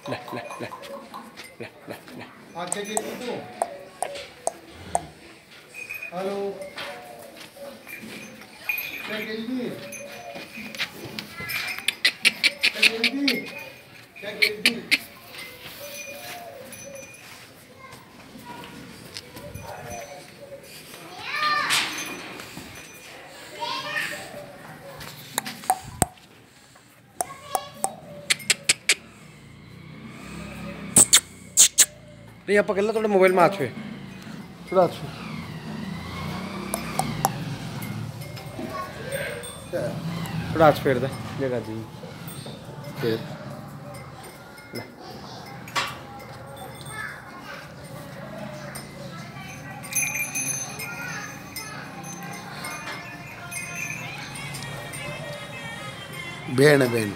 ले ले ले ले ले ले आगे के तू हेलो क्या गिल्दी क्या गिल्दी यहाँ पकड़ लो थोड़ा मोबाइल में आछे थोड़ा आछे थोड़ा आछ फेर दे जगह जी फेर भेण भेण